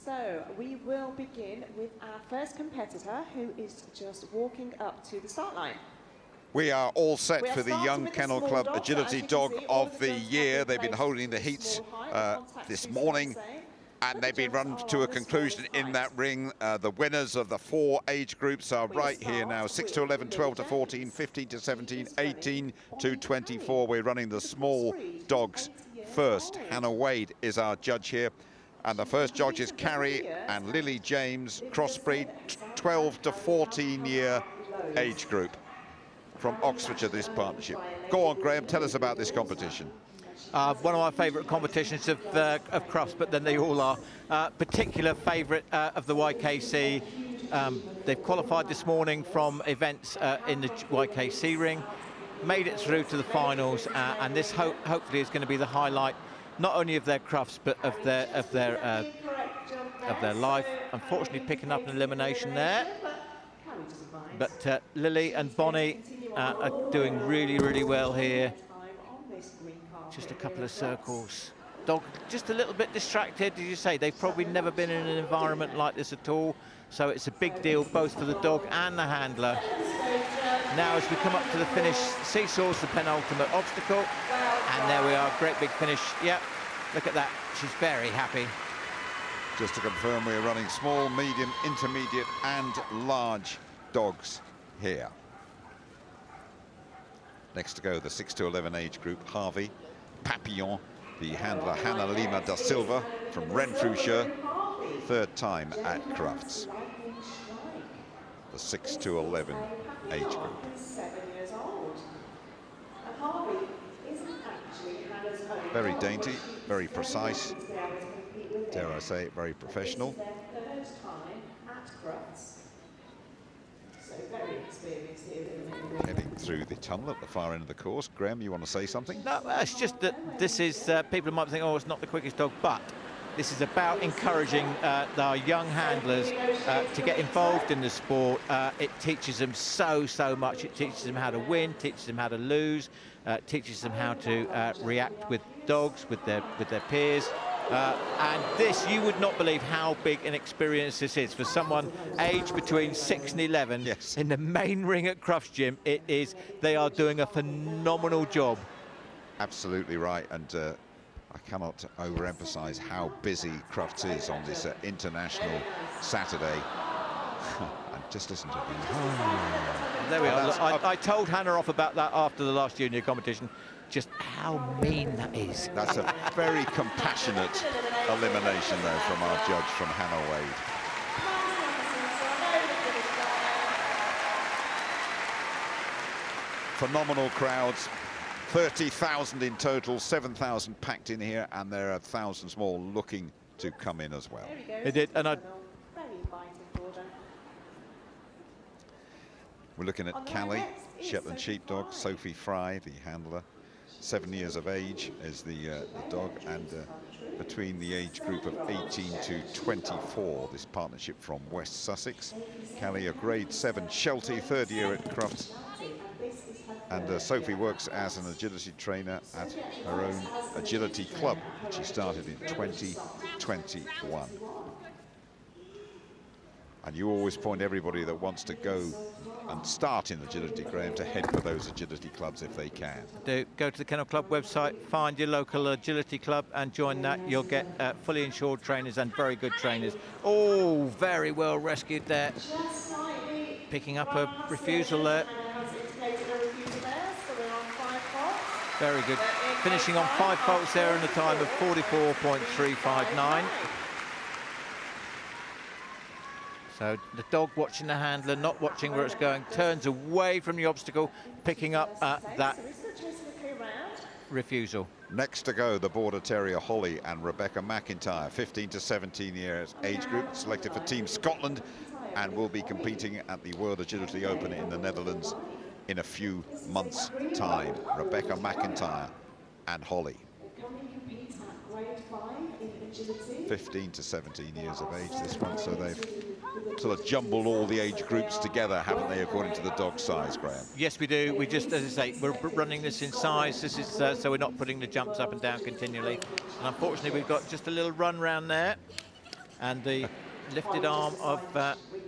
So we will begin with our first competitor, who is just walking up to the start line. We are all set for the Young Kennel Club Agility Dog of the Year. They've been holding the heats this morning, and they've been run to a conclusion in that ring. The winners of the 4 age groups are right here now: 6 to 11, 12 to 14, 15 to 17, 18 to 24. We're running the small dogs first. Hannah Wade is our judge here, and the first judge is Carrie and Lily James, crossbreed, 12 to 14 year age group from Oxfordshire, this partnership. Go on, Graham, tell us about this competition. One of my favourite competitions of Crufts, but then they all are. Particular favourite of the YKC. They've qualified this morning from events in the YKC ring, made it through to the finals, and this hopefully is going to be the highlight, not only of their Crufts, but of their life. Unfortunately, picking up an elimination there. But Lily and Bonnie are doing really, really well here. Just a couple of circles. Dog just a little bit distracted, as you say. They've probably never been in an environment like this at all. So it's a big deal both for the dog and the handler. Now as we come up to the finish, Seesaw's the penultimate obstacle. And there we are, great big finish. Yep, look at that, she's very happy. Just to confirm, we're running small, medium, intermediate and large dogs here. Next to go, the 6 to 11 age group, Harvey, Papillon, the handler Hannah Lima da Silva from Renfrewshire, third time at Crufts. The 6 to 11 age group. Very dainty, very precise, dare I say it, very professional. Heading through the tunnel at the far end of the course. Graham, you want to say something? No, it's just that this is, people might think, oh, it's not the quickest dog, but this is about encouraging our young handlers to get involved in the sport. It teaches them so much. It teaches them how to win, teaches them how to lose, teaches them how to react with dogs, with their peers. And this, you would not believe how big an experience this is for someone aged between 6 and 11. Yes. In the main ring at Crufts Gym. It is, they are doing a phenomenal job. Absolutely right, and I cannot overemphasize how busy Crufts is on this international Saturday. And just listen to him. There we are. I told Hannah off about that after the last junior competition. Just how mean that is. That's a very compassionate elimination, though, from our judge, from Hannah Wade. Phenomenal crowds, 30,000 in total, 7,000 packed in here, and there are thousands more looking to come in as well. It did, and we're looking at Callie, Shetland Sheepdog, Sophie Fry, the handler. 7 years of age is the dog, and between the age group of 18 to 24, this partnership from West Sussex. Callie, a grade 7 Sheltie, third year at Crufts, and Sophie works as an agility trainer at her own agility club, which she started in 2021. And you always point everybody that wants to go and start in agility, Graham, to head for those agility clubs if they can. Go to the Kennel Club website, find your local agility club and join that. You'll get fully insured trainers and very good trainers. Oh, very well rescued there. Picking up a refusal there. Very good. Finishing on 5 faults there in a time of 44.359. So the dog watching the handler, not watching where it's going, turns away from the obstacle, picking up that refusal. Next to go, the Border Terrier Holly and Rebecca McIntyre, 15 to 17 years age group, selected for Team Scotland, and will be competing at the World Agility Open in the Netherlands in a few months' time. Rebecca McIntyre and Holly. 15 to 17 years of age, this one, so they've sort of jumbled all the age groups together, haven't they, according to the dog size, Graham? Yes, we do. We just, as I say, we're running this in size. This is so we're not putting the jumps up and down continually. And unfortunately, we've got just a little run round there. And the lifted arm of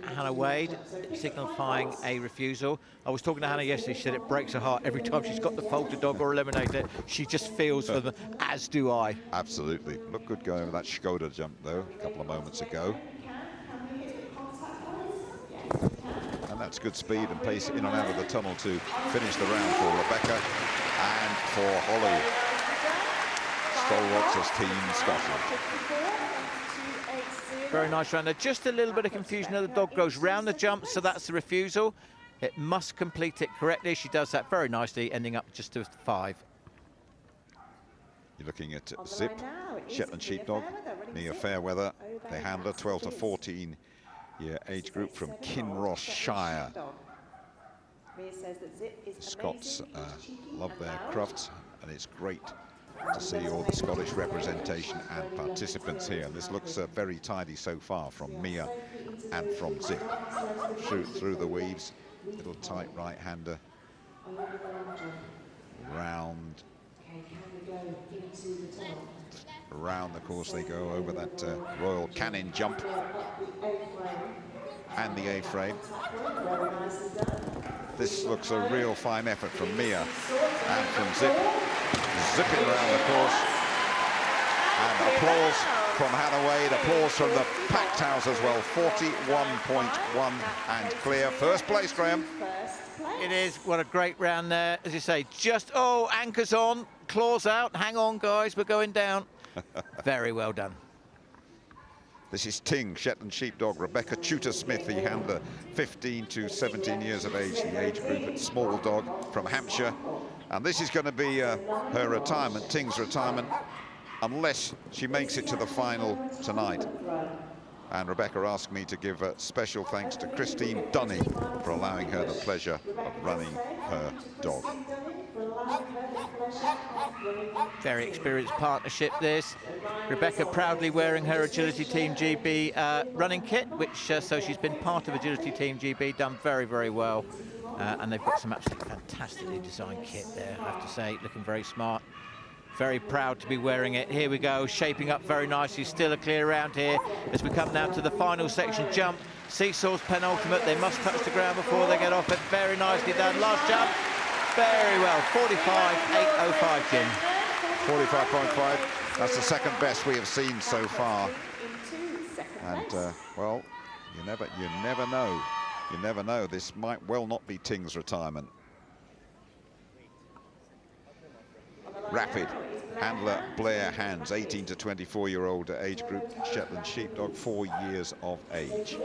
Hannah Wade signifying a refusal. I was talking to Hannah yesterday. She said it breaks her heart every time she's got the faulted dog or eliminator. She just feels for them, as do I. Absolutely. Looked good going over that Skoda jump, though, a couple of moments ago. And that's good speed and pace in and out of the tunnel to finish the round for Rebecca and for Holly. Stalwarts as Team Scotland. Very nice round there. Just a little bit of confusion. The dog goes round the jump, so that's the refusal. It must complete it correctly. She does that very nicely, ending up just to 5. You're looking at Zip, Shetland Sheepdog, Mia Fairweather, the handler, 12 to 14 year age group from Kinross-shire. Scots love their Crufts, and it's great to see all the Scottish representation and participants here. And this looks very tidy so far from Mia and from Zip. Through the weaves, little tight right-hander. Round the course they go over that Royal Cannon jump and the A-frame. This looks a real fine effort from Mia and from Zip. Zipping around the course. And applause from Hannah Wade, applause from the packed house as well. 41.1 and clear. First place, Graham. It is. What a great round there. As you say, just, anchors on, claws out. Hang on, guys, we're going down. Very well done. This is Ting, Shetland Sheepdog, Rebecca Tudor-Smith, the handler, 15 to 17 years of age, the age group at Small Dog from Hampshire. And this is going to be her retirement, Ting's retirement, unless she makes it to the final tonight. And Rebecca asked me to give special thanks to Christine Dunny for allowing her the pleasure of running her dog. Very experienced partnership, this. Rebecca proudly wearing her Agility Team GB running kit, which so she's been part of Agility Team GB, done very, very well. And they've got some absolutely fantastically designed kit there, I have to say, looking very smart. Very proud to be wearing it. Here we go, shaping up very nicely. Still a clear round here as we come now to the final section jump. Seesaw's penultimate. They must touch the ground before they get off it. Very nicely done. Last jump. Very well. 45.805, Jim. 45.5. That's the second best we have seen so far. And well, you never know. You never know. This might well not be Ting's retirement. Rapid handler Blair Hands, 18 to 24-year-old age group, Shetland Sheepdog, 4 years of age.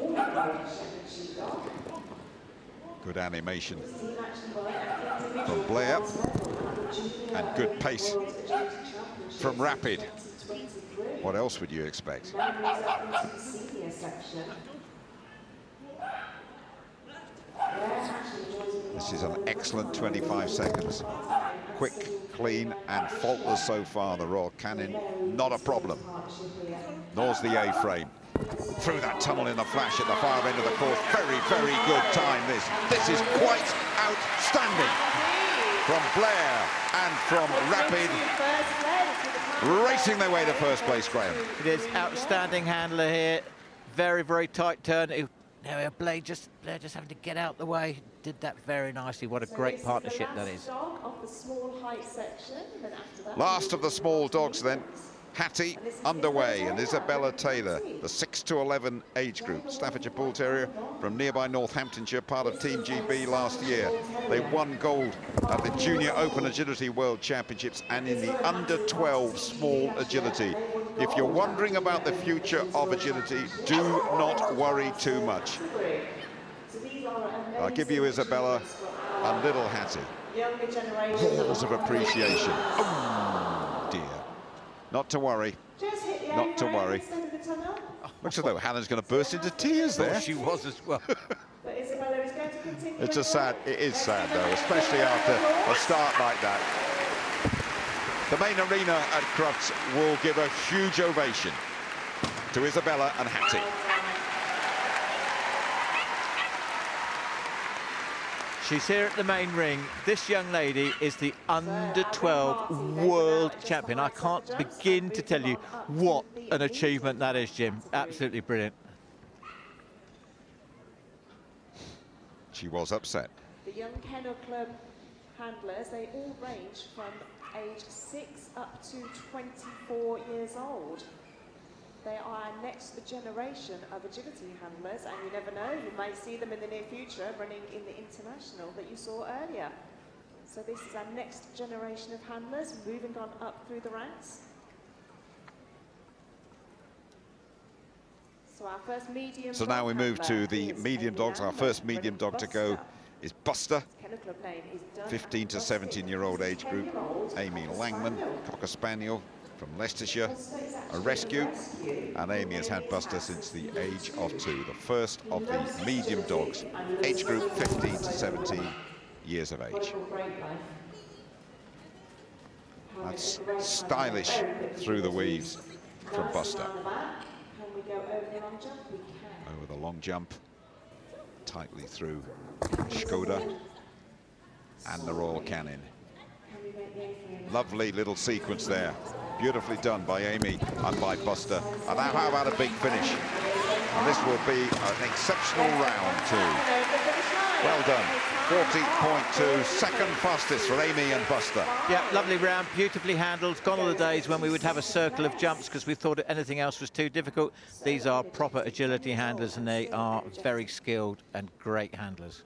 Good animation from Blair and good pace from Rapid. What else would you expect? This is an excellent 25 seconds. Quick, clean and faultless so far. The Royal Cannon, not a problem. Nor's the A-frame. Through that tunnel in the flash at the far end of the course. Very, very good time, this. This is quite outstanding. From Blair and from Rapid. Racing their way to first place, Graham. It is outstanding handler here. Very, very tight turn. Now Blair just having to get out the way. Did that very nicely. What a great partnership that is. Last of the small dogs then. Hattie underway, and Isabella Taylor, the 6 to 11 age group. Staffordshire Bull Terrier from nearby Northamptonshire, part of Team GB last year. They won gold at the Junior Open Agility World Championships and in the under-12 small agility. If you're wondering about the future of agility, do not worry too much. I'll give you Isabella and little Hattie. Balls of appreciation. Oh dear. Not to worry. Not to worry. Looks as though Hannah's going to burst into tears there. Oh, she was as well. It's a sad. It is sad though, especially after a start like that. The main arena at Crufts will give a huge ovation to Isabella and Hattie. She's here at the main ring. This young lady is the under-12 world champion. I can't begin to tell you what an achievement that is, Jim. Absolutely brilliant. She was upset. The young Kennel Club handlers, they all range from age 6 up to 24 years old. They are our next generation of agility handlers, and you never know, you may see them in the near future running in the international that you saw earlier. So this is our next generation of handlers moving on up through the ranks. So our first medium. So now we move to the medium dogs. Our first medium dog to go is Buster, 15 to 17-year-old age group. Amy Langman, Cocker Spaniel from Leicestershire, a rescue, and Amy has had Buster since the age of 2, the first of the medium dogs, age group 15 to 17 years of age. That's stylish through the weaves from Buster. Over the long jump, tightly through Skoda and the Royal Canin. Lovely little sequence there. Beautifully done by Amy and by Buster. And now how about a big finish? And this will be an exceptional round too. Well done. 40.2, second fastest for Amy and Buster. Yeah, lovely round, beautifully handled. Gone are the days when we would have a circle of jumps because we thought anything else was too difficult. These are proper agility handlers, and they are very skilled and great handlers.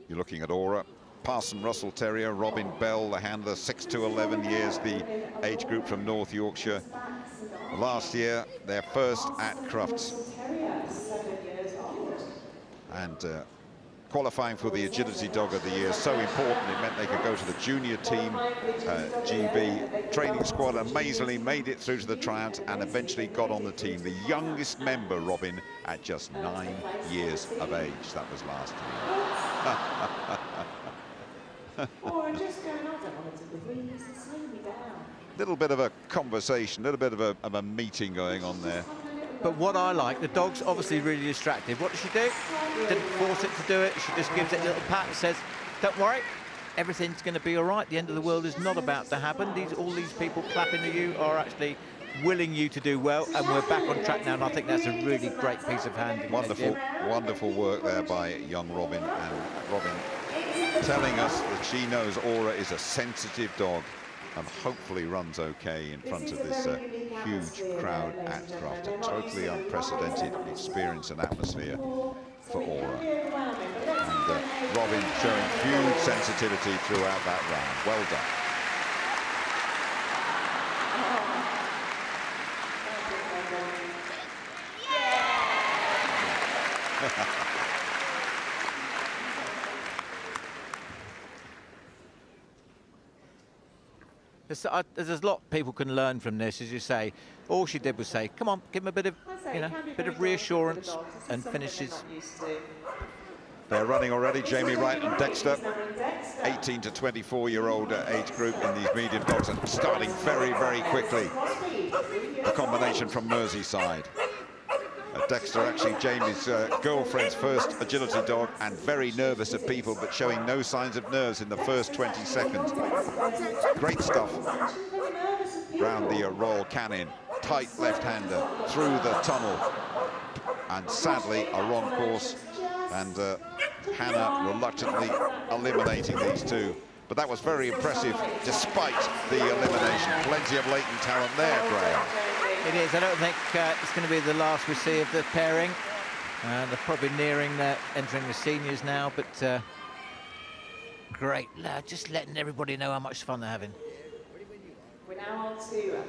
You're looking at Aura. Parson Russell Terrier, Robin Bell, the handler, 6 to 11 years, the age group from North Yorkshire. Last year, their first at Crufts. And qualifying for the Agility Dog of the Year, so important. It meant they could go to the junior team, GB training squad, and amazingly made it through to the tryouts and eventually got on the team. The youngest member, Robin, at just 9 years of age. That was last year. Little bit of a conversation, little bit of a meeting going on there. But what I like, the dog's obviously really distracted. What does she do? Didn't force it to do it. She just gives it a little pat and says, don't worry, everything's going to be all right. The end of the world is not about to happen. All these people clapping at you are actually willing you to do well, and we're back on track now, and I think that's a really great piece of handling. Wonderful, wonderful work there by young Robin, and Robin telling us that she knows Aura is a sensitive dog and hopefully runs okay in front of this huge crowd at Crufts. A totally unprecedented experience and atmosphere for Aura. And Robin showing huge sensitivity throughout that round. Well done. There's a lot people can learn from this, as you say. All she did was say, come on, give him a bit of, bit of reassurance, and finishes. They're running already, Jamie Wright and Dexter, 18 to 24-year-old age group in these medium dogs, and starting very, very quickly. The combination from Merseyside. Dexter, actually Jamie's girlfriend's first agility dog, and very nervous of people, but showing no signs of nerves in the first 20 seconds. Great stuff. Round the Royal Canin, tight left-hander through the tunnel, and sadly a wrong course, and Hannah reluctantly eliminating these two. But that was very impressive despite the elimination. Plenty of latent talent there, Graham. It is. I don't think it's going to be the last we see of the pairing. They're probably nearing entering the seniors now, but great. Just letting everybody know how much fun they're having.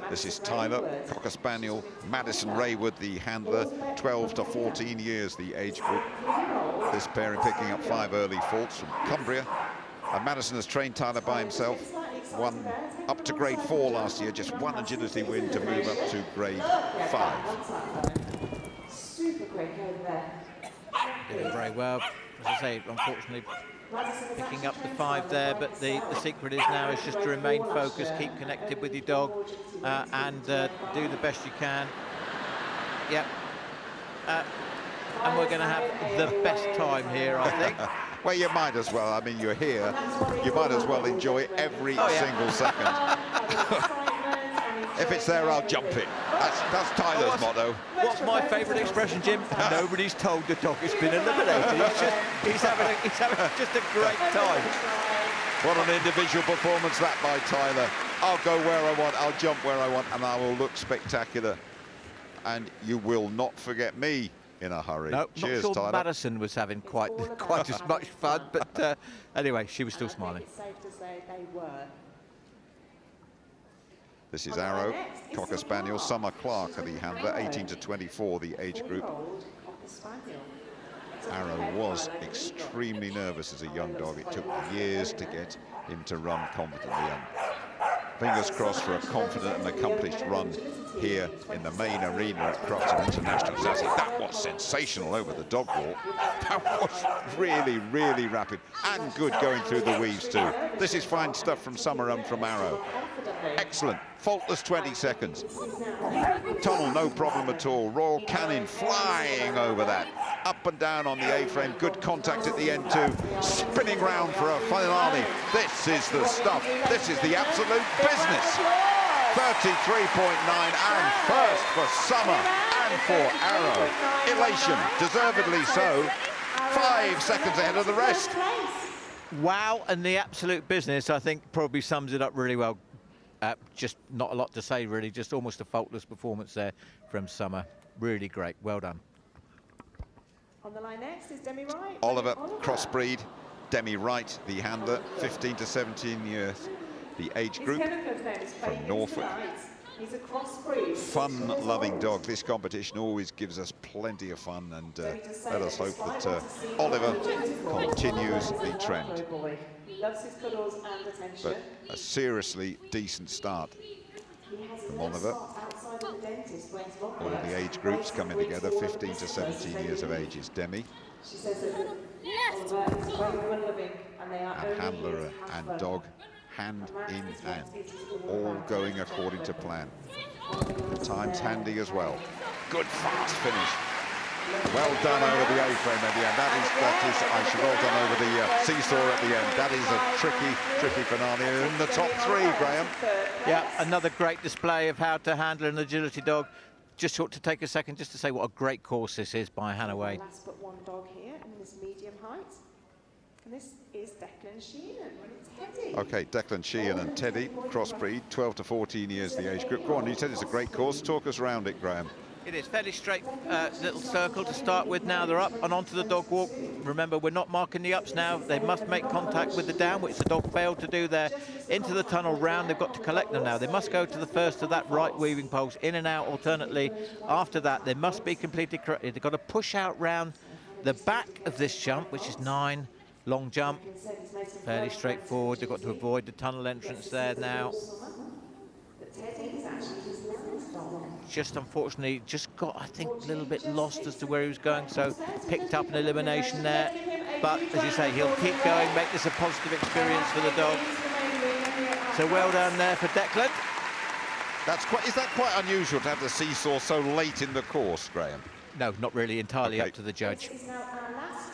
This is Tyler, Cocker Spaniel, Madison Raywood, the handler, 12 to 14 years, the age group. This pairing picking up 5 early faults from Cumbria. And Madison has trained Tyler by himself, won up to grade 4 last year, just one agility win to move up to grade 5. Super quick over there. Doing very well. As I say, unfortunately, picking up the 5 there, but the secret is now is just to remain focused, keep connected with your dog, and do the best you can. Yep. And we're going to have the best time here, I think. Well, you might as well. I mean, you're here. You might as well enjoy every single second. If it's there, I'll jump it. That's Tyler's motto. What's my favourite expression, Jim? Nobody's told the dog it's been eliminated. He's having just a great time. What an individual performance that by Tyler. I'll go where I want, I'll jump where I want, and I will look spectacular. And you will not forget me in a hurry. No, Cheers, not sure Tyler. Madison was having quite as much fun, but anyway, she was still smiling. It's safe to say they were. This is Arrow, Cocker Spaniel, Summer Clark are the handler, 18 to 24, the age group. Arrow was extremely nervous as a young dog. It took years to get him to run confidently. And fingers crossed for a confident and accomplished run here in the main arena at Crufts International. That was sensational over the dog walk. That was really, really rapid and good going through the weaves too. This is fine stuff from Summer and from Arrow. Excellent, faultless 20 seconds. Tunnel, no problem at all. Royal Canin flying over that. Up and down on the A-frame, good contact at the end too. Spinning round for a finale. This is the stuff. This is the absolute business. 33.9 and first for Summer and for Arrow. Elation, deservedly so. 5 seconds ahead of the rest. Wow, and the absolute business, I think, probably sums it up really well. Just not a lot to say, really. Just almost a faultless performance there from Summer. Really great. Well done. On the line next is Demi Wright. Oliver, crossbreed. Demi Wright, the handler, 15 to 17 years. The age group from Norfolk. He's a crossbreed. Fun-loving dog. This competition always gives us plenty of fun, and let us hope that Oliver continues the trend. He loves his cuddles and attention. But a seriously decent start from Oliver. All the age groups coming together, 15 to 17 years of age is Demi. She says that Oliver is very fun-loving, and they are and handler and dog hand in hand, all going according to plan. The time's handy as well. Good fast finish. Well done over the A-frame at the end. That is, I should well done over the seesaw at the end. That is a tricky finale in the top 3, Graham. Yeah, another great display of how to handle an agility dog. Just ought to take a second just to say what a great course this is by Hannaway. Last but one dog here in this medium height. And this is Declan Sheehan running Teddy. Okay, Declan Sheehan and Teddy, crossbreed, 12 to 14 years the age group. Go on, you said it's a great course. Talk us around it, Graham. It is fairly straight little circle to start with. Now they're up and onto the dog walk. Remember, we're not marking the ups now. They must make contact with the down, which the dog failed to do there. Into the tunnel round, they've got to collect them now. They must go to the first of that right weaving post, in and out alternately. After that, they must be completely corrected. They've got to push out round the back of this jump, which is 9. Long jump, fairly straightforward. They've got to avoid the tunnel entrance there now. Just unfortunately, just got, I think, a little bit lost as to where he was going, so picked up an elimination there. But as you say, he'll keep going, make this a positive experience for the dog. So well done there for Declan. Is that quite unusual to have the seesaw so late in the course, Graham? No, not really. Entirely up to the judge. This is now our last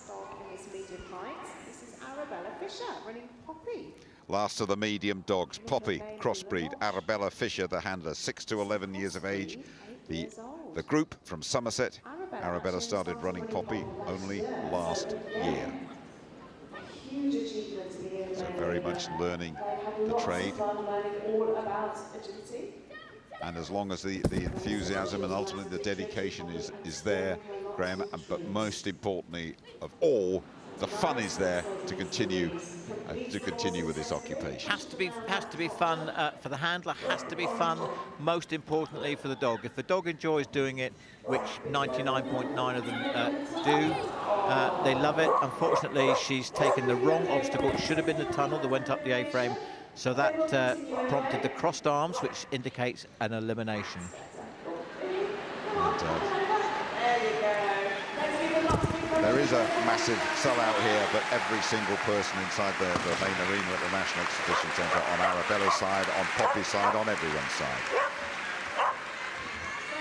dog in this medium height. This is Arabella Fisher running Poppy. Last of the medium dogs, Poppy, crossbreed, Arabella Fisher, the handler, 6 to 11 years of age. The group from Somerset, Arabella started running Poppy only last year. So very much learning the trade. And as long as the enthusiasm and ultimately the dedication is there, Graham, but most importantly of all, the fun is there to continue with this occupation. Has to be fun for the handler. Has to be fun, most importantly, for the dog. If the dog enjoys doing it, which 99.9 of them do, they love it. Unfortunately, she's taken the wrong obstacle. It should have been the tunnel that went up the A-frame, so that prompted the crossed arms, which indicates an elimination. There is a massive sellout here, but every single person inside the main arena at the National Exhibition Centre, on Arabella's side, on Poppy's side, on everyone's side. So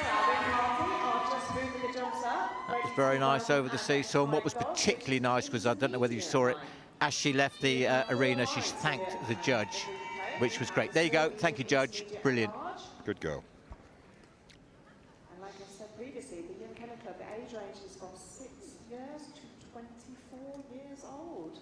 our party are just moving the jumps up. That was very nice over the seesaw. And what was particularly nice was, I don't know whether you saw it, as she left the arena, she thanked the judge, which was great. There you go. Thank you, Judge. Brilliant. Good girl. And like I said previously, the Young Kennel Club, the age range is from 6 years to 24 years old.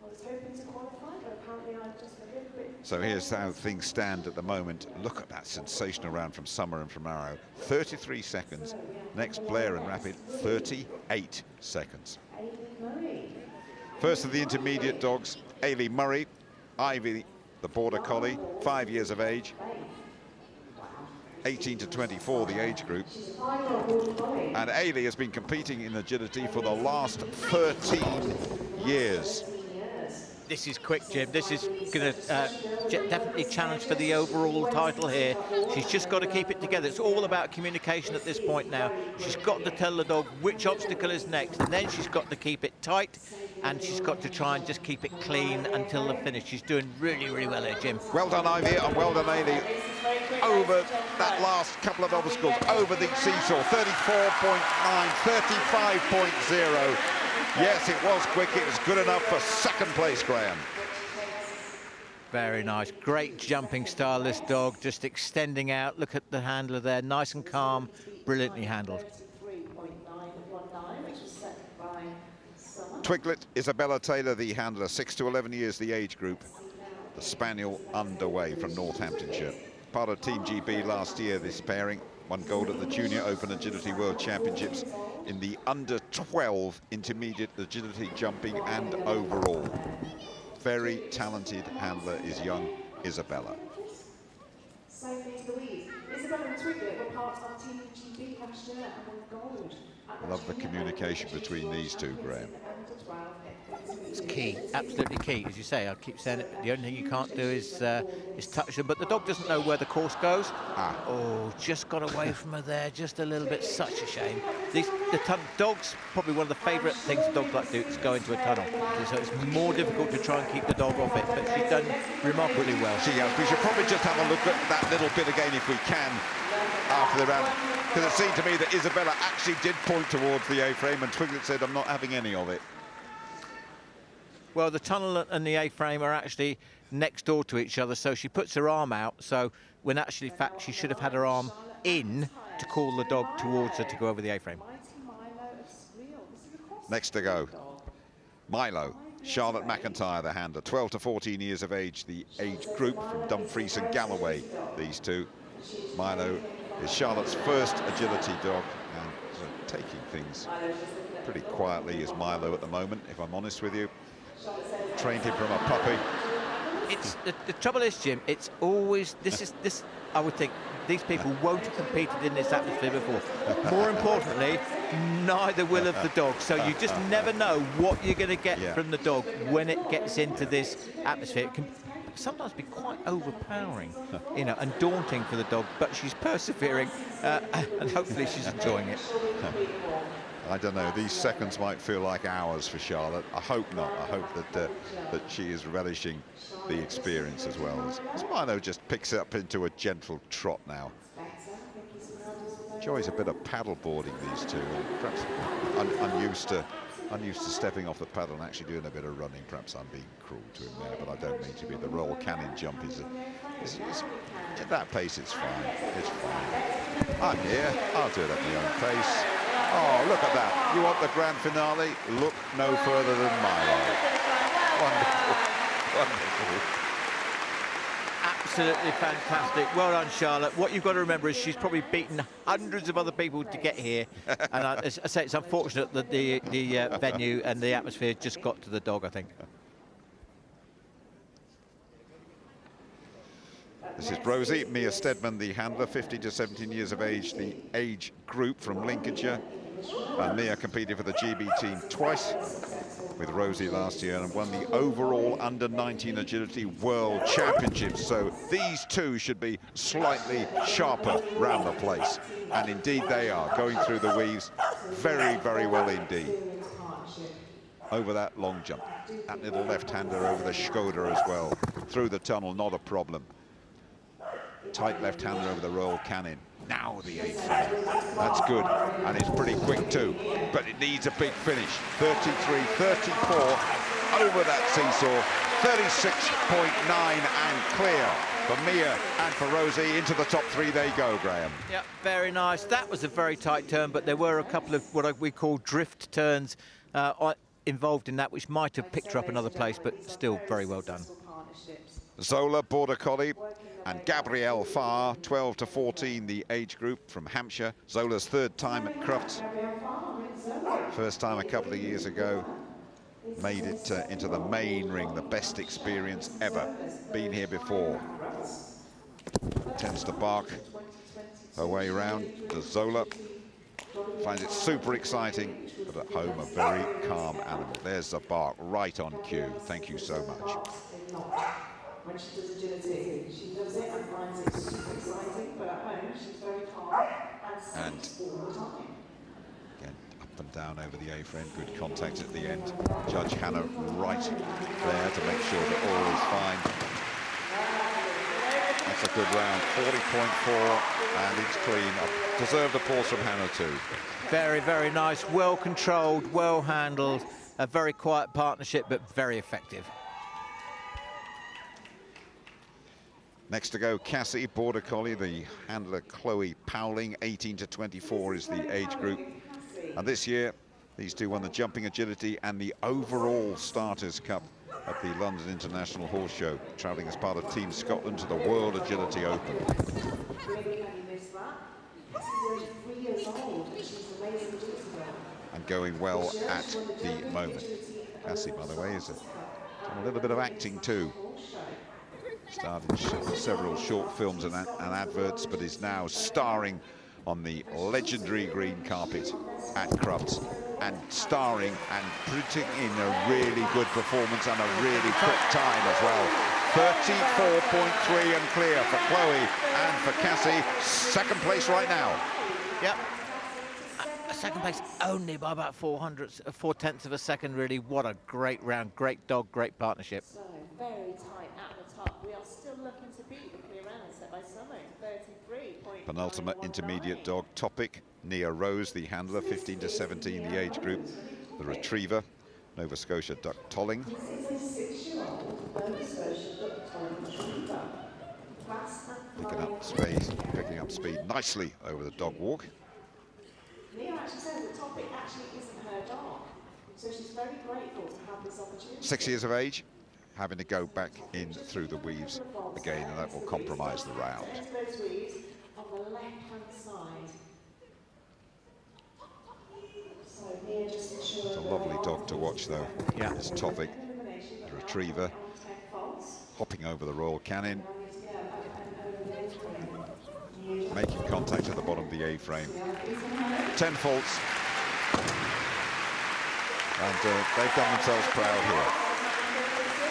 I was hoping to qualify, but apparently I'm just a little bit... So here's how things stand at the moment. Look at that sensational round from Summer and from Arrow. 33 seconds. Next, Blair and Rapid, 38 seconds. First of the intermediate dogs, Ailey Murray. Ivy, the Border Collie, 5 years of age. 18 to 24, the age group. And Ailey has been competing in agility for the last 13 years. This is quick, Jim. This is going to definitely challenge for the overall title here. She's just got to keep it together. It's all about communication at this point now. She's got to tell the dog which obstacle is next, and then she's got to keep it tight, and she's got to try and just keep it clean until the finish. She's doing really, really well here, Jim. Well done, Ivy, and well done, Ailey. Over that last couple of obstacles, over the seesaw, 34.9, 35.0. Yes, it was quick. It was good enough for second place, Graham. Very nice. Great jumping style, this dog. Just extending out. Look at the handler there. Nice and calm. Brilliantly handled. Twiglet, Isabella Taylor, the handler. 6 to 11 years, the age group. The Spaniel underway from Northamptonshire. Part of Team GB last year, this pairing. Won gold at the Junior Open Agility World Championships in the under-12 intermediate agility jumping and overall. Very talented handler is young Isabella. Isabella and Twiglet were part of Team GB last year and won gold. I love the communication between these two, Graham. It's key, absolutely key. As you say, I keep saying it, the only thing you can't do is touch them. But the dog doesn't know where the course goes. Oh, just got away from her there, just a little bit. Such a shame. The dogs, probably one of the favourite things a dog like to do is go into a tunnel. So it's more difficult to try and keep the dog off it. But she's done remarkably well. She has. We should probably just have a look at that little bit again if we can after the round. Because it seemed to me that Isabella actually did point towards the A-frame and Twiglet said, I'm not having any of it. Well, the tunnel and the A-frame are actually next door to each other, so she puts her arm out. So when actually, in fact, she should have had her arm in to call the dog towards her to go over the A-frame. Next to go, Milo, Charlotte McIntyre, the handler, 12 to 14 years of age, the age group from Dumfries and Galloway, these two. Milo is Charlotte's first agility dog, and taking things pretty quietly is Milo at the moment, if I'm honest with you. Trained him from a puppy. It's the trouble is, Jim, it's always this. I would think these people won't have competed in this atmosphere before. More importantly, neither will have the dog. So you just never know what you're going to get from the dog when it gets into this atmosphere. It can sometimes be quite overpowering, you know, and daunting for the dog. But she's persevering, and hopefully she's enjoying it. I don't know, these seconds might feel like hours for Charlotte. I hope not. I hope that that she is relishing the experience as well. As Milo just picks it up into a gentle trot now. Enjoys a bit of paddle boarding, these two. Perhaps unused to stepping off the paddle and actually doing a bit of running. Perhaps I'm being cruel to him there, but I don't mean to be. The Royal Canin jump is at that pace, it's fine. It's fine. I'm here. I'll do it at my own pace. Oh, look at that. You want the grand finale? Look no further than Milo. Wonderful. Wonderful. Absolutely fantastic. Well done, Charlotte. What you've got to remember is she's probably beaten hundreds of other people to get here. And as I say, it's unfortunate that the venue and the atmosphere just got to the dog, I think. This is Rosie, Mia Stedman, the handler, 15 to 17 years of age, the age group from Lincolnshire. And Mia competed for the GB team twice with Rosie last year and won the overall under-19 agility world championships. So these two should be slightly sharper round the place. And indeed they are, going through the weaves very, very well indeed. Over that long jump. That little left-hander over the Skoda as well. Through the tunnel, not a problem. Tight left-hander over the Royal Canin. Now the A-frame. That's good, and it's pretty quick too, but it needs a big finish. 33, 34 over that seesaw. 36.9 and clear for Mia and for Rosie. Into the top three they go, Graham. Yeah, very nice. That was a very tight turn, but there were a couple of what we call drift turns involved in that, which might have picked her up another place, but still very well done. Zola, Border Collie, and Gabrielle Farr, 12 to 14, the age group from Hampshire. Zola's third time at Crufts. First time a couple of years ago. Made it into the main ring, the best experience ever. Been here before. Tends to bark her way around. The Zola finds it super exciting, but at home a very calm animal. There's the bark right on cue. Thank you so much. When she does agility, she does it and finds it super exciting, but at home she's very calm and sits all the time. Again, up and down over the A-frame, good contact at the end. Judge Hannah right there to make sure that all is fine. That's a good round, 40.4, and it's clean. Deserved applause from Hannah too. Very, very nice, well controlled, well handled, a very quiet partnership, but very effective. Next to go, Cassie, Border Collie, the handler Chloe Powling, 18 to 24 is the age group. And this year, these two won the jumping agility and the overall Starters Cup at the London International Horse Show, travelling as part of Team Scotland to the World Agility Open. And going well at the moment. Cassie, by the way, is a little bit of acting too. Started several short films and adverts, but is now starring on the legendary green carpet at Crufts, and starring and putting in a really good performance and a really quick time as well. 34.3 and clear for Chloe and for Cassie. Second place right now. Yep. Second place only by about 4/10 of a second, really. What a great round, great dog, great partnership. So very tight at the top. We are still looking to beat the clear round set by Summing, 33.919. Penultimate intermediate dog, Topic, Nia Rose, the handler, 15 to 17, the age group. The retriever, Nova Scotia Duck Tolling. This is a 6-year-old Nova Scotia Duck Tolling retriever. Picking up speed nicely over the dog walk. Nia actually says the Topic actually isn't her dog, so she's very grateful to have this opportunity. 6 years of age, having to go back in through the weaves again, and that will compromise the round. Those weaves on the left-hand side. So Nia just ensures It's a lovely dog to watch, though. Yeah. It's Topic, the retriever, hopping over the Royal Canin, making contact at the bottom of the A-frame. 10 faults, and they've done themselves proud here.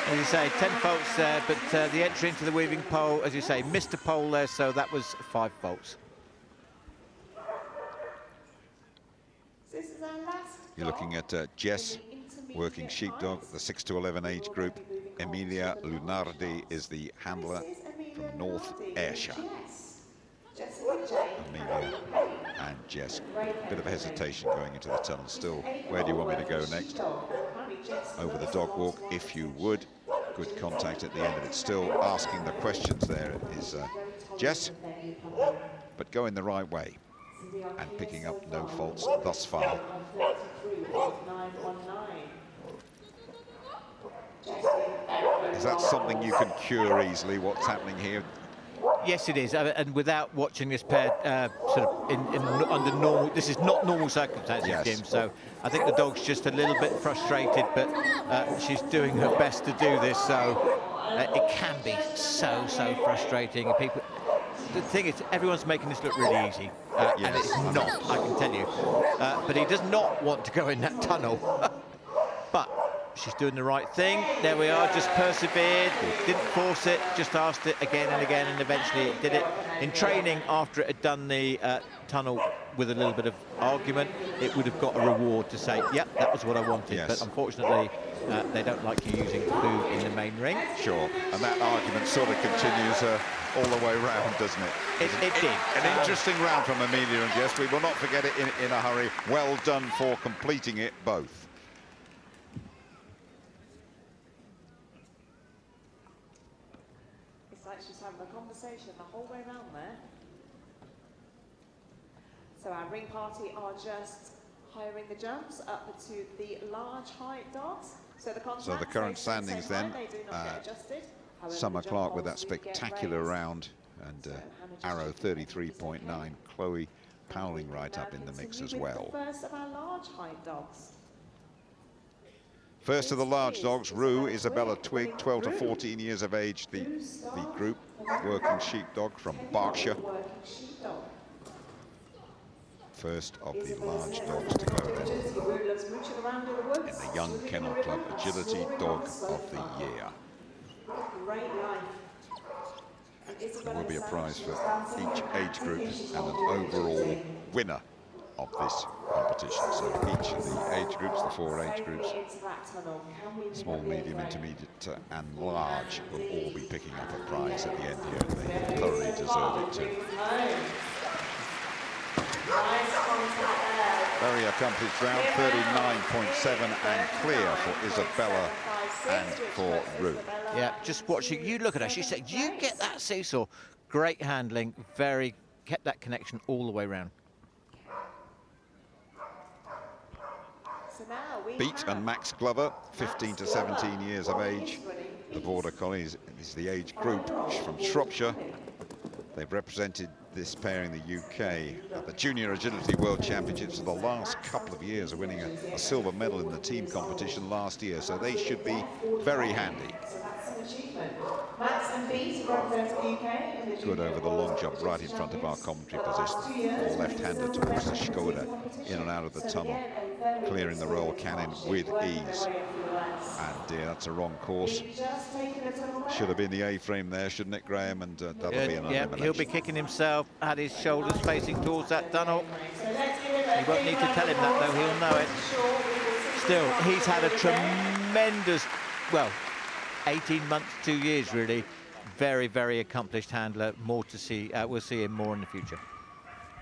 As you say, 10 faults there, but the entry into the weaving pole, as you say, missed a pole there, so that was 5 faults. You're looking at Jess, working sheepdog, the 6 to 11 age group. Emilia Lunardi is the handler from North Ayrshire. Emilia and Jess, a bit of a hesitation going into the tunnel still. Where do you want me to go next? Over the dog walk, if you would. Good contact at the end of it. Still asking the questions there is Jess, but going the right way and picking up no faults thus far. Is that something you can cure easily, what's happening here? Yes, it is, and without watching this pair sort of under normal, this is not normal circumstances, yes. Jim, so I think the dog's just a little bit frustrated, but she's doing her best to do this, so it can be so frustrating. People, the thing is, everyone's making this look really easy, yes, and it's not, I can tell you. But he does not want to go in that tunnel. But she's doing the right thing. There we are, just persevered, didn't force it, just asked it again and again, and eventually it did it. In training, after it had done the tunnel with a little bit of argument, it would have got a reward to say, yep, that was what I wanted. Yes. But unfortunately, they don't like you using food in the main ring. Sure, and that argument sort of continues all the way round, doesn't it? It did. An interesting round from Amelia and Jess. We will not forget it in a hurry. Well done for completing it both. It's like she's having a conversation the whole way around there. So our ring party are just hiring the jumps up to the large height dogs. So the current standings then, Summer Clark with that spectacular round, and Arrow 33.9, Chloe Powling right up in the mix as well. First of our large height dogs. First of the large dogs, Rue Isabella Twig, 12 to 14 years of age, the group working sheepdog from Berkshire. First of the large dogs to go then in the Young Kennel Club Agility Dog of the Year. There will be a prize for each age group and an overall winner of this competition. So each of the age groups, the 4 age groups, small, medium, intermediate and large, will all be picking up a prize at the end here, and they thoroughly deserve it too. Very accomplished round, 39.7 and clear for Isabella and for Rue. Yeah, just watching, you look at her, she said, you get that seesaw. Great handling, kept that connection all the way around. Beat and Max Glover, 15 to 17 years of age. The Border Collies is the age group from Shropshire. They've represented this pair in the UK at the Junior Agility World Championships for the last couple of years, are winning a silver medal in the team competition last year, so they should be very handy. Good over the long jump right in front of our commentary position. All left-hander towards the Skoda, in and out of the tunnel, clearing the roll cannon with ease. And that's a wrong course. Should have been the A-frame there, shouldn't it, Graham? And that'll be an elimination. He'll be kicking himself, had his shoulders facing towards that tunnel. You won't need to tell him that, though, he'll know it. Still, he's had a tremendous, well, 18 months, 2 years, really. Very, very accomplished handler. More to see. We'll see him more in the future.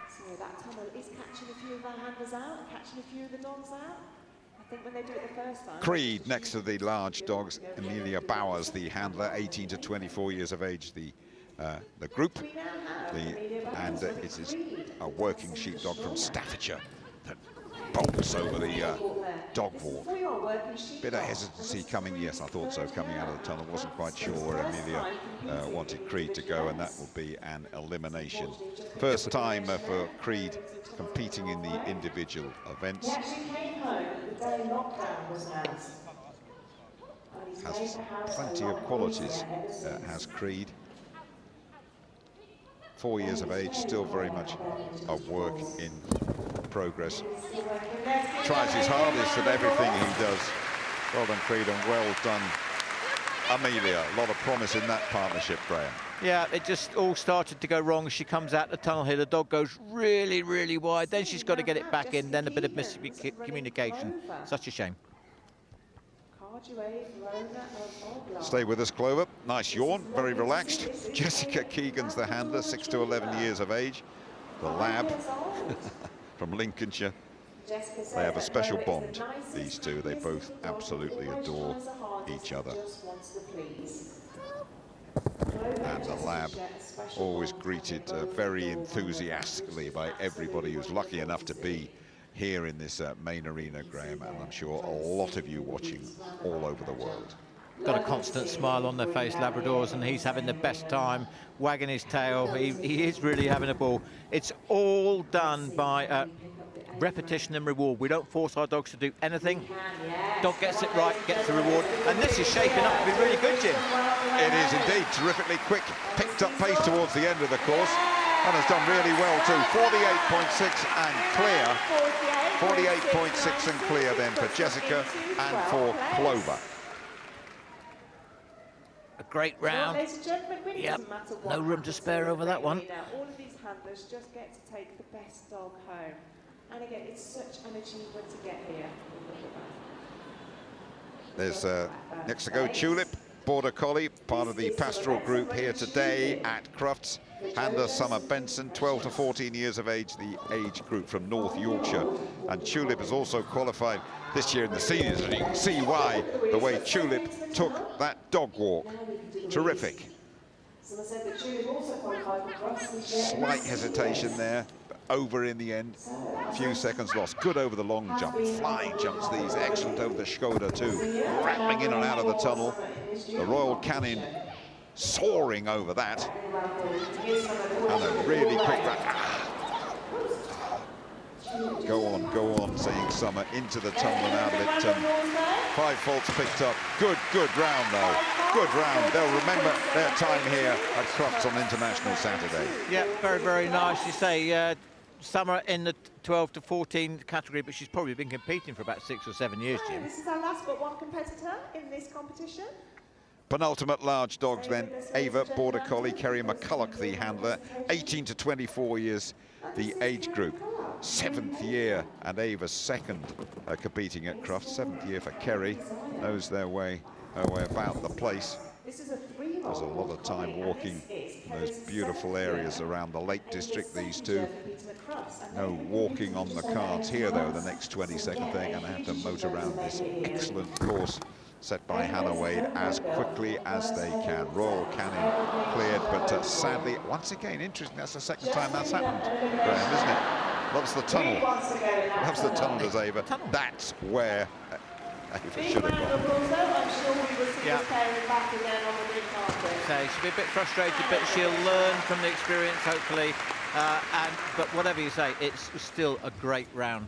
So that tunnel is catching a few of our handlers out, catching a few of the dogs out. I think when they do it the first time. Creed next to the large dogs. Amelia Bowers, the handler, 18 to 24 years of age, the group. And it is a working sheepdog from Staffordshire that bolts over the dog wall. Bit of hesitancy coming, yes, I thought so, coming out of the tunnel. Wasn't quite sure where Amelia wanted Creed to go, and that will be an elimination. First time for Creed competing in the individual events. Has plenty of qualities, has Creed. 4 years of age, still very much a work in progress. Tries his hardest at everything he does. Well done, Creed, and well done, Amelia. A lot of promise in that partnership, Graham. Yeah, it just all started to go wrong. She comes out the tunnel here, the dog goes really, really wide. Then she's got to get it back in, then a bit of miscommunication. Such a shame. Stay with us, Clover. Nice yawn, very relaxed. Jessica Keegan's the handler, 6 to 11 years of age. The lab from Lincolnshire. They have a special bond, these two. They both absolutely adore each other. And the lab always greeted very enthusiastically by everybody who's lucky enough to be here in this main arena, Graham, and I'm sure a lot of you watching all over the world. Got a constant smile on their face, Labradors, and he's having the best time, wagging his tail. He is really having a ball. It's all done by repetition and reward. We don't force our dogs to do anything. Dog gets it right, gets the reward, and this is shaping up to be really good, Jim. It is indeed terrifically quick, picked up pace towards the end of the course, and has done really well too. 48.6 and clear. 48.6 and clear then for Jessica and for Clover. A great round. Yep, no room to spare over that one. All of these handlers just get to take the best dog home. And again, it's such an achievement to get here. There's next to go Tulip, Border Collie, part of the pastoral group here today at Crufts. Handler Summer Benson, 12 to 14 years of age, the age group from North Yorkshire. And Tulip has also qualified this year in the seniors, and you can see why, the way Tulip took that dog walk. Terrific. Slight hesitation there, but over in the end. A few seconds lost. Good over the long jump. Flying jumps these. Excellent over the Skoda too. Rattling in and out of the tunnel. The Royal Canin soaring over that. And a really quick Go on, saying Summer, into the tunnel and out of it. 5 faults picked up. Good round though. Good round. They'll remember their time here at Crufts on International Saturday. Yeah, very nice. You say Summer in the 12 to 14 category, but she's probably been competing for about 6 or 7 years, Jim. This is our last but one competitor in this competition. Penultimate large dogs then. Ava, Border Collie, Kerry McCulloch, the handler. 18 to 24 years, the age group. 7th year, and Ava's 2nd competing at Crufts. 7th year for Kerry. Knows their way about the place. There's a lot of time walking in those beautiful areas around the Lake District, these two. No walking on the cards here, though. The next 20 seconds, they're going to have to motor around this excellent course set by Hannah Wade as quickly as they can. Royal Canin cleared, but sadly, once again, interesting, that's the 2nd time that's happened, Graham, isn't it? Loves the tunnel. Loves the tunnel, does Ava. That's where Ava should have gone. Yeah. So she'll be a bit frustrated, but she'll learn from the experience, hopefully. But whatever you say, it's still a great round.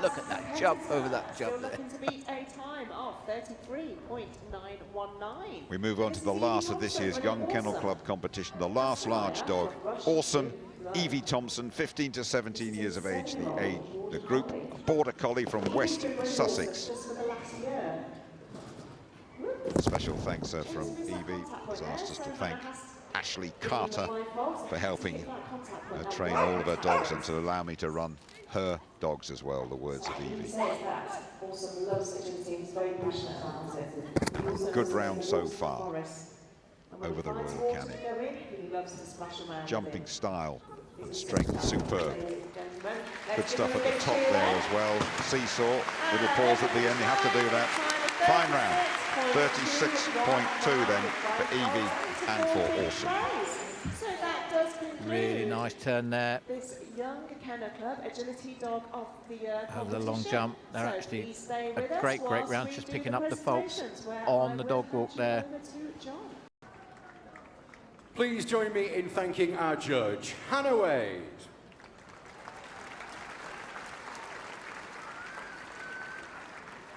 Look at that jump over that jump there. Looking to beat a time of 33.919. We move on to the last of this year's Young Kennel Club competition. The last large dog, Awesome, Evie Thompson, 15 to 17 years of age, the group, a Border Collie from West Sussex. Special thanks from Evie, has asked us to thank Ashley Carter for helping train all of her dogs and to allow me to run her dogs as well, the words of Evie. Good round so far over the Royal Canin. Jumping style and strength superb. Good stuff at the top there as well. Seesaw, little pause at the end, you have to do that. Fine round. 36.2 then for Evie and for Awesome. So that does conclude Really nice turn there. This Young Kennel Club Agility Dog of the Year Over the long jump. They're actually a great round. Just picking up the faults on the dog walk there. Please join me in thanking our judge, Hannah Wade.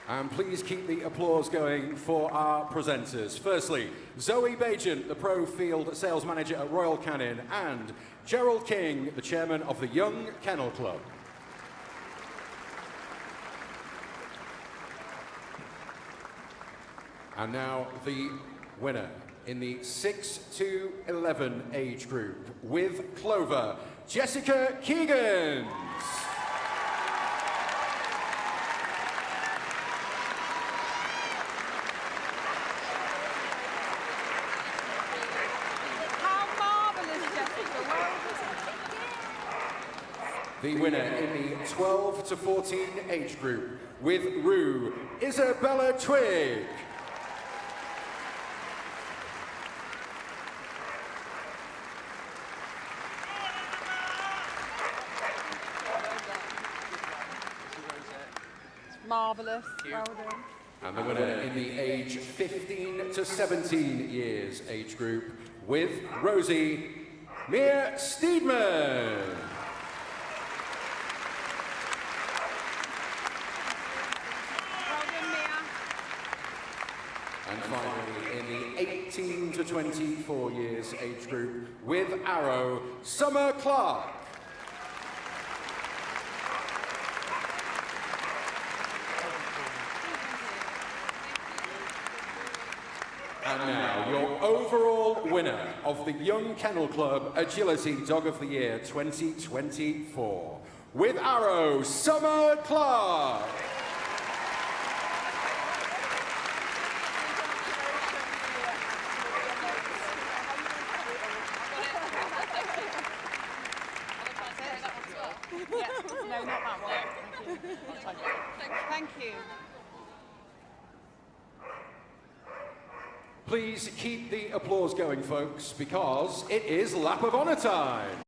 And please keep the applause going for our presenters. Firstly, Zoe Bajent, the Pro Field Sales Manager at Royal Canin, and Gerald King, the Chairman of the Young Kennel Club. And now the winner in the 6 to 11 age group with Clover, Jessica Keegans. The winner in the 12 to 14 age group with Rue, Isabella Twig. Marvellous, well done. And the winner in the age 15 to 17 years age group with Rosie, Mia Steedman. And finally, in the 18 to 24 years age group with Arrow, Summer Clark. And now, your overall winner of the Young Kennel Club Agility Dog of the Year 2024, with Arrow, Summer Clark. No, not that one. Thank you. Thank you. Please keep the applause going, folks, because it is Lap of Honour time.